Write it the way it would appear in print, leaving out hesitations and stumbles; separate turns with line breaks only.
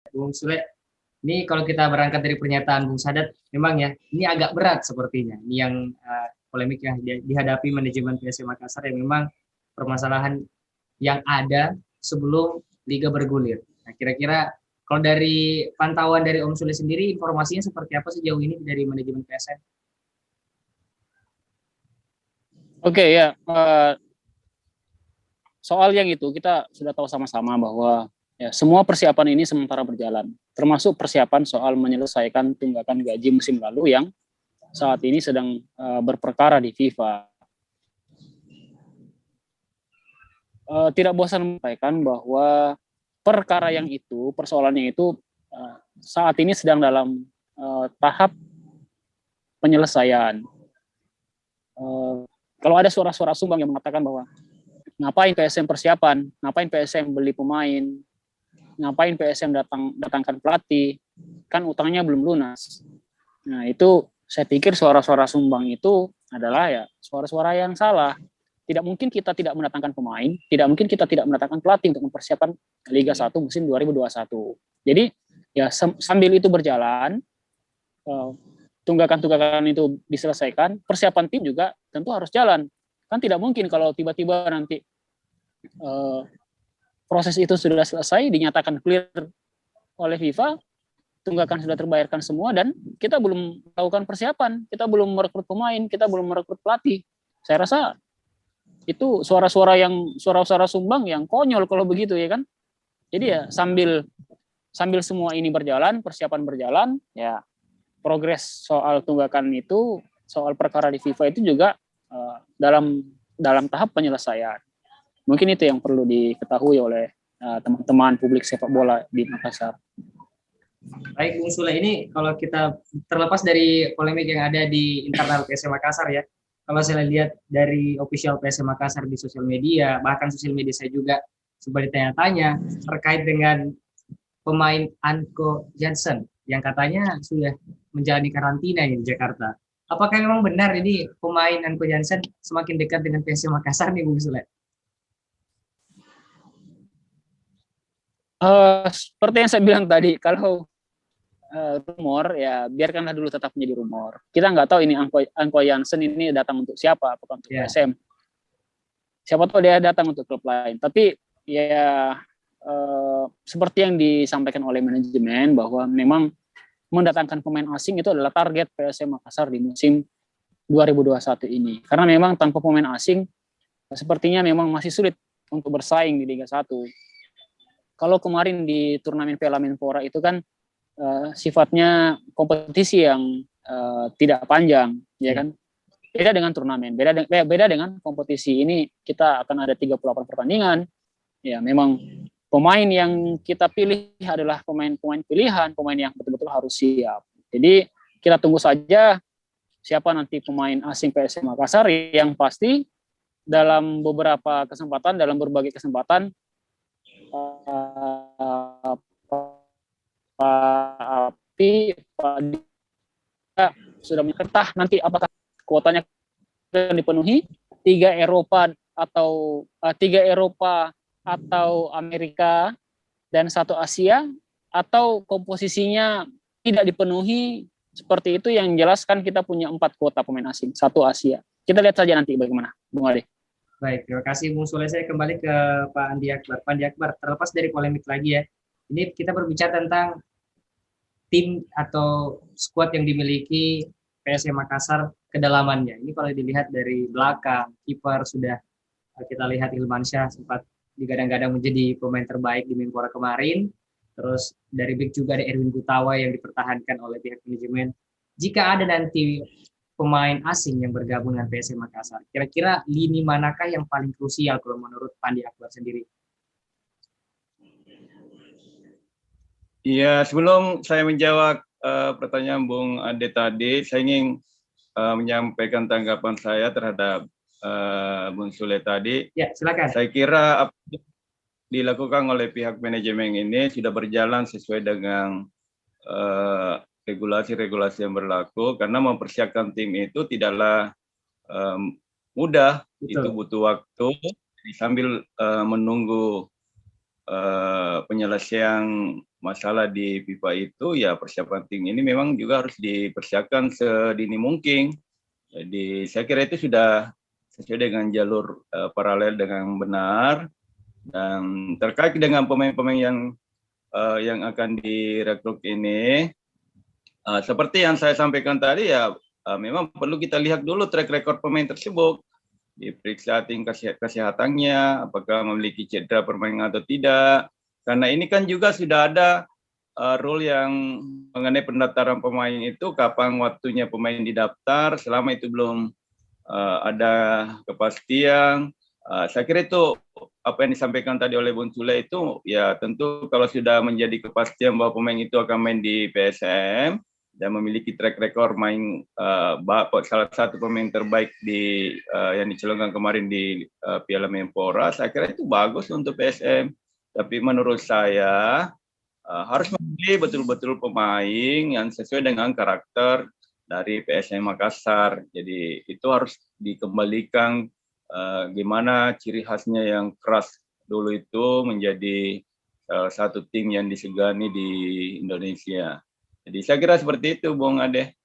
Bung Sule, ini kalau kita berangkat dari pernyataan Bung Sadat, memang ya ini agak berat sepertinya. Ini yang polemik yang dihadapi manajemen PSM Makassar yang memang permasalahan yang ada sebelum liga bergulir. Nah, kira-kira kalau dari pantauan dari Om Sule sendiri, informasinya seperti apa sejauh ini dari manajemen PSM?
Oke ya, soal yang itu kita sudah tahu sama-sama bahwa ya, semua persiapan ini sementara berjalan, termasuk persiapan soal menyelesaikan tunggakan gaji musim lalu yang saat ini sedang berperkara di FIFA. Tidak bosan menyampaikan bahwa perkara yang itu, persoalannya itu saat ini sedang dalam tahap penyelesaian. Kalau ada suara-suara sumbang yang mengatakan bahwa ngapain PSM persiapan, ngapain PSM beli pemain, ngapain PSM datangkan pelatih, kan utangnya belum lunas. Nah itu saya pikir suara-suara sumbang itu adalah ya suara-suara yang salah. Tidak mungkin kita tidak mendatangkan pemain, tidak mungkin kita tidak mendatangkan pelatih untuk mempersiapkan Liga 1 musim 2021. Jadi ya sambil itu berjalan, tunggakan-tunggakan itu diselesaikan, persiapan tim juga tentu harus jalan. Kan tidak mungkin kalau tiba-tiba nanti proses itu sudah selesai, dinyatakan clear oleh FIFA, tunggakan sudah terbayarkan semua, dan kita belum melakukan persiapan, kita belum merekrut pemain, kita belum merekrut pelatih. Saya rasa itu suara-suara sumbang yang konyol kalau begitu ya kan. Jadi ya sambil semua ini berjalan, persiapan berjalan, ya progres soal tunggakan itu, soal perkara di FIFA itu juga dalam tahap penyelesaian. Mungkin itu yang perlu diketahui oleh teman-teman publik sepak bola di Makassar.
Baik, Bung Sule, ini kalau kita terlepas dari polemik yang ada di internal PSM Makassar ya, kalau saya lihat dari official PSM Makassar di sosial media, bahkan sosial media saya juga sempat ditanya-tanya terkait dengan pemain Anko Jansen yang katanya sudah menjalani karantina di Jakarta. Apakah memang benar ini pemain Anko Jansen semakin dekat dengan PSM Makassar nih, Bung Sule?
Seperti yang saya bilang tadi, kalau rumor ya biarkanlah dulu tetap menjadi rumor. Kita nggak tahu ini Anko Jansen ini datang untuk siapa, apakah untuk PSM. Siapa tahu dia datang untuk klub lain. Tapi ya seperti yang disampaikan oleh manajemen bahwa memang mendatangkan pemain asing itu adalah target PSM Makassar di musim 2021 ini. Karena memang tanpa pemain asing sepertinya memang masih sulit untuk bersaing di Liga 1. Kalau kemarin di turnamen Piala Menpora itu kan sifatnya kompetisi yang tidak panjang, ya kan? Beda dengan turnamen, beda dengan kompetisi ini, kita akan ada 38 pertandingan. Ya, memang pemain yang kita pilih adalah pemain-pemain pilihan, pemain yang betul-betul harus siap. Jadi kita tunggu saja siapa nanti pemain asing PSM Makassar, yang pasti dalam beberapa kesempatan, dalam berbagai kesempatan Pak sudah menyertah nanti apakah kuotanya akan dipenuhi 3 Eropa atau Amerika dan 1 Asia, atau komposisinya tidak dipenuhi. Seperti itu yang jelaskan kita punya 4 kuota pemain asing, 1 Asia. Kita lihat saja nanti bagaimana, Bung Ade.
Baik, terima kasih Bung Sule. Saya kembali ke Pak Andi Akbar. Pak Andi Akbar, terlepas dari polemik lagi ya, ini kita berbicara tentang tim atau skuad yang dimiliki PSM Makassar, kedalamannya. Ini kalau dilihat dari belakang, kiper sudah kita lihat Hilmansyah sempat digadang-gadang menjadi pemain terbaik di Menpora kemarin. Terus dari back juga ada Erwin Gutawa yang dipertahankan oleh pihak manajemen. Jika ada nanti pemain asing yang bergabung dengan PSM Makassar, kira-kira lini manakah yang paling krusial kalau menurut Pandi Akbar sendiri?
Iya, sebelum saya menjawab pertanyaan Bung Ade tadi, saya ingin menyampaikan tanggapan saya terhadap Bung Sule tadi.
Ya, silakan.
Saya kira apa yang dilakukan oleh pihak manajemen ini sudah berjalan sesuai dengan regulasi-regulasi yang berlaku, karena mempersiapkan tim itu tidaklah mudah. Betul. Itu butuh waktu. Sambil menunggu penyelesaian masalah di FIFA itu, ya persiapan tim ini memang juga harus dipersiapkan sedini mungkin. Jadi saya kira itu sudah sesuai dengan jalur paralel dengan benar. Dan terkait dengan pemain-pemain yang akan direkrut ini, seperti yang saya sampaikan tadi ya, memang perlu kita lihat dulu track record pemain tersebut, diperiksa tingkat kesehatannya, apakah memiliki cedera permainan atau tidak. Karena ini kan juga sudah ada rule yang mengenai pendaftaran pemain itu, kapan waktunya pemain didaftar, selama itu belum ada kepastian. Saya kira itu apa yang disampaikan tadi oleh Bung Sule itu, ya tentu kalau sudah menjadi kepastian bahwa pemain itu akan main di PSM dan memiliki track record main salah satu pemain terbaik di yang dicalonkan kemarin di Piala Menpora, saya kira itu bagus untuk PSM. Tapi menurut saya harus memilih betul-betul pemain yang sesuai dengan karakter dari PSM Makassar. Jadi itu harus dikembalikan gimana ciri khasnya yang keras dulu itu menjadi satu tim yang disegani di Indonesia. Jadi saya kira seperti itu, Bung Ade.